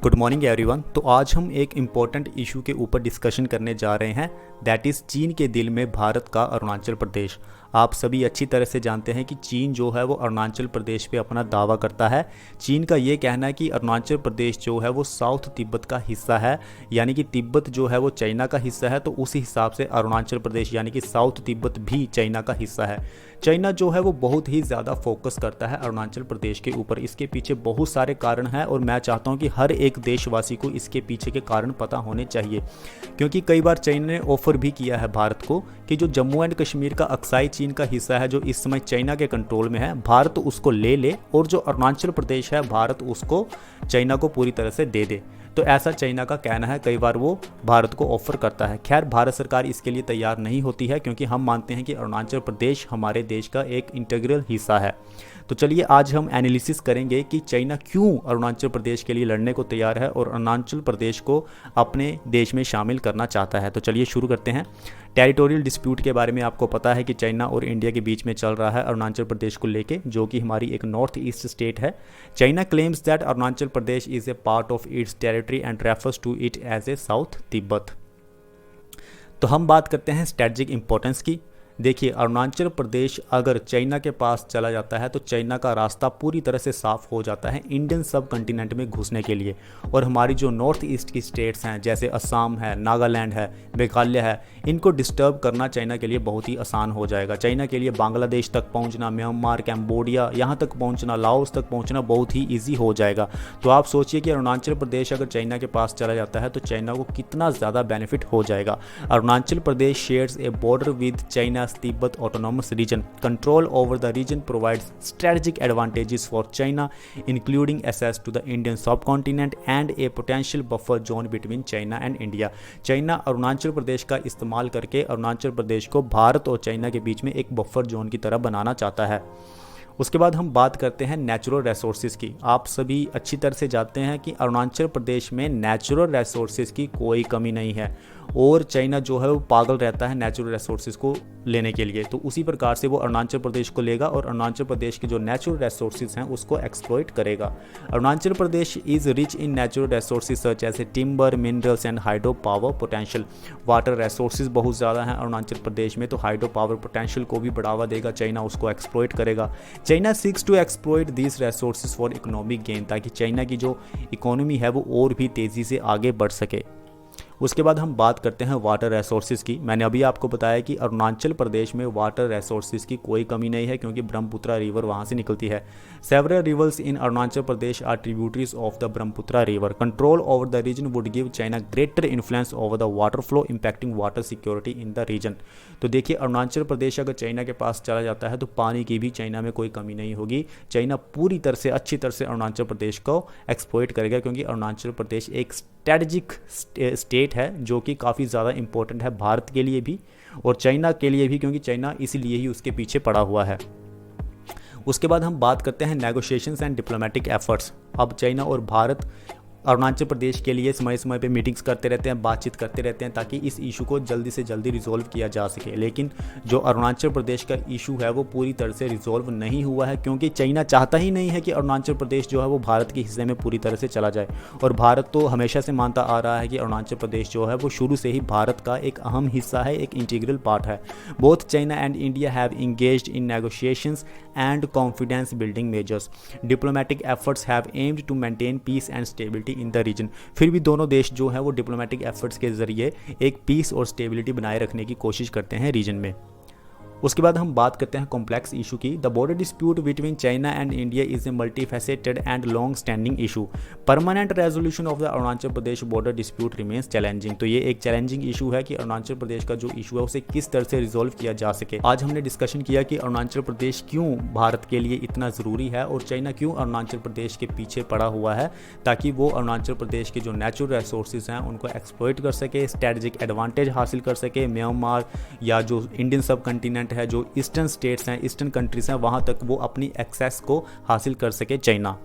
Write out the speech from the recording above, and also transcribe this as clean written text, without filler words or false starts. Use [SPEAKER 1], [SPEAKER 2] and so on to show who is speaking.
[SPEAKER 1] Good morning everyone. तो आज हम एक इम्पॉर्टेंट इशू के ऊपर डिस्कशन करने जा रहे हैं, दैट इज़ चीन के दिल में भारत का अरुणाचल प्रदेश। आप सभी अच्छी तरह से जानते हैं कि चीन जो है वो अरुणाचल प्रदेश पे अपना दावा करता है। चीन का ये कहना है कि अरुणाचल प्रदेश जो है वो साउथ तिब्बत का हिस्सा है, यानी कि तिब्बत जो है वो चाइना का हिस्सा है, तो उसी हिसाब से अरुणाचल प्रदेश यानी कि साउथ तिब्बत भी चाइना का हिस्सा है। चाइना जो है वो बहुत ही ज़्यादा फोकस करता है अरुणाचल प्रदेश के ऊपर। इसके पीछे बहुत सारे कारण हैं और मैं चाहता हूँ कि हर एक देशवासी को इसके पीछे के कारण पता होने चाहिए, क्योंकि कई बार चाइना ने ऑफर भी किया है भारत को कि जो जम्मू एंड कश्मीर का अक्साई चीन का हिस्सा है जो इस समय चाइना के कंट्रोल में है, भारत उसको ले ले और जो अरुणाचल प्रदेश है भारत उसको चाइना को पूरी तरह से दे दे। तो ऐसा चाइना का कहना है, कई बार वो भारत को ऑफर करता है। खैर भारत सरकार इसके लिए तैयार नहीं होती है, क्योंकि हम मानते हैं कि अरुणाचल प्रदेश हमारे देश का एक इंटीग्रल हिस्सा है। तो चलिए आज हम एनालिसिस करेंगे कि चाइना क्यों अरुणाचल प्रदेश के लिए लड़ने को तैयार है और अरुणाचल प्रदेश को अपने देश में शामिल करना चाहता है। तो चलिए शुरू करते हैं। टेरिटोरियल डिस्प्यूट के बारे में आपको पता है कि चाइना और इंडिया के बीच में चल रहा है अरुणाचल प्रदेश को लेके, जो कि हमारी एक नॉर्थ ईस्ट स्टेट है। China claims that Arunachal Pradesh is a part of its territory and refers to it as a south Tibet. तो हम बात करते हैं स्ट्रेटजिक इंपॉर्टेंस की। देखिए, अरुणाचल प्रदेश अगर चाइना के पास चला जाता है तो चाइना का रास्ता पूरी तरह से साफ हो जाता है इंडियन सब कॉन्टिनेंट में घुसने के लिए। और हमारी जो नॉर्थ ईस्ट की स्टेट्स हैं जैसे असम है, नागालैंड है, मेघालय है, इनको डिस्टर्ब करना चाइना के लिए बहुत ही आसान हो जाएगा। चाइना के लिए बांग्लादेश तक पहुंचना, म्यांमार, कैम्बोडिया यहाँ तक पहुंचना, लाओस तक पहुंचना बहुत ही ईजी हो जाएगा। तो आप सोचिए कि अरुणाचल प्रदेश अगर चाइना के पास चला जाता है तो चाइना को कितना ज़्यादा बेनिफिट हो जाएगा। Arunachal Pradesh shares a border with China Tibet autonomous region. Control over the region provides strategic advantages for China, including access to the Indian subcontinent and a potential buffer zone between China and India. China Arunachal Pradesh का इस्तेमाल करके अरुणाचल प्रदेश को भारत और China के बीच में एक buffer zone की तरह बनाना चाहता है। उसके बाद हम बात करते हैं नेचुरल रिसोर्सेज की। आप सभी अच्छी तरह से जानते हैं कि अरुणाचल प्रदेश में नेचुरल रिसोर्सेज की कोई कमी नहीं है और चाइना जो है वो पागल रहता है नेचुरल रिसोर्सेज को लेने के लिए। तो उसी प्रकार से वो अरुणाचल प्रदेश को लेगा और अरुणाचल प्रदेश के जो नेचुरल रिसोर्सेज हैं उसको एक्सप्लॉइट करेगा। Arunachal Pradesh is rich in natural resources such as a timber, minerals and hydro power potential. Water resources बहुत ज़्यादा हैं अरुणाचल प्रदेश में, तो हाइड्रो पावर पोटेंशियल को भी बढ़ावा देगा चाइना, उसको एक्सप्लॉइट करेगा। China seeks to exploit this resources for economic gain, ताकि चाइना की जो इकोनॉमी है वो और भी तेज़ी से आगे बढ़ सके। उसके बाद हम बात करते हैं वाटर रिसोर्सेज की। मैंने अभी आपको बताया कि अरुणाचल प्रदेश में वाटर रिसोर्सेज की कोई कमी नहीं है, क्योंकि ब्रह्मपुत्र रिवर वहाँ से निकलती है। Several rivers in Arunachal Pradesh are tributaries of the Brahmaputra river. Control over the region would give China greater influence over the water flow, impacting water security in the region. तो देखिए, अरुणाचल प्रदेश अगर चाइना के पास चला जाता है तो पानी की भी चाइना में कोई कमी नहीं होगी। चाइना पूरी तरह से अच्छी तरह से अरुणाचल प्रदेश को एक्सप्लॉइट करेगा, क्योंकि अरुणाचल प्रदेश एक स्ट्रेटजिक स्टेट है जो कि काफ़ी ज़्यादा इंपॉर्टेंट है भारत के लिए भी और चाइना के लिए भी, क्योंकि चाइना इसीलिए ही उसके पीछे पड़ा हुआ है। उसके बाद हम बात करते हैं नेगोशिएशंस एंड डिप्लोमेटिक एफर्ट्स। अब चाइना और भारत अरुणाचल प्रदेश के लिए समय समय पे मीटिंग्स करते रहते हैं, बातचीत करते रहते हैं, ताकि इस इशू को जल्दी से जल्दी रिजॉल्व किया जा सके। लेकिन जो अरुणाचल प्रदेश का इशू है वो पूरी तरह से रिजॉल्व नहीं हुआ है, क्योंकि चाइना चाहता ही नहीं है कि अरुणाचल प्रदेश जो है वो भारत के हिस्से में पूरी तरह से चला जाए। और भारत तो हमेशा से मानता आ रहा है कि अरुणाचल प्रदेश जो है वो शुरू से ही भारत का एक अहम हिस्सा है, एक इंटीग्रल पार्ट है। Both China and India have engaged in negotiations and confidence building measures. Diplomatic efforts have aimed to maintain peace and stability in the region. फिर भी दोनों देश जो है वो डिप्लोमेटिक एफर्ट्स के जरिए एक पीस और स्टेबिलिटी बनाए रखने की कोशिश करते हैं रीजन में। उसके बाद हम बात करते हैं कॉम्प्लेक्स इशू की। The border dispute between China and India is a multifaceted and long standing issue. Permanent resolution of the Arunachal Pradesh border dispute remains challenging. तो ये एक चैलेंजिंग इशू है कि अरुणाचल प्रदेश का जो इशू है उसे किस तरह से रिजोल्व किया जा सके। आज हमने डिस्कशन किया कि अरुणाचल प्रदेश क्यों भारत के लिए इतना ज़रूरी है और चाइना क्यों अरुणाचल प्रदेश के पीछे पड़ा हुआ है, ताकि वो अरुणाचल प्रदेश के जो नेचुरल रिसोर्सेज हैं उनको एक्सप्लॉइट कर सके, स्ट्रेटजिक एडवांटेज हासिल कर सके। म्यांमार या जो इंडियन सब कॉन्टिनेंट है, जो ईस्टर्न स्टेट्स हैं, ईस्टर्न कंट्रीज हैं, वहाँ तक वो अपनी एक्सेस को हासिल कर सके चाइना।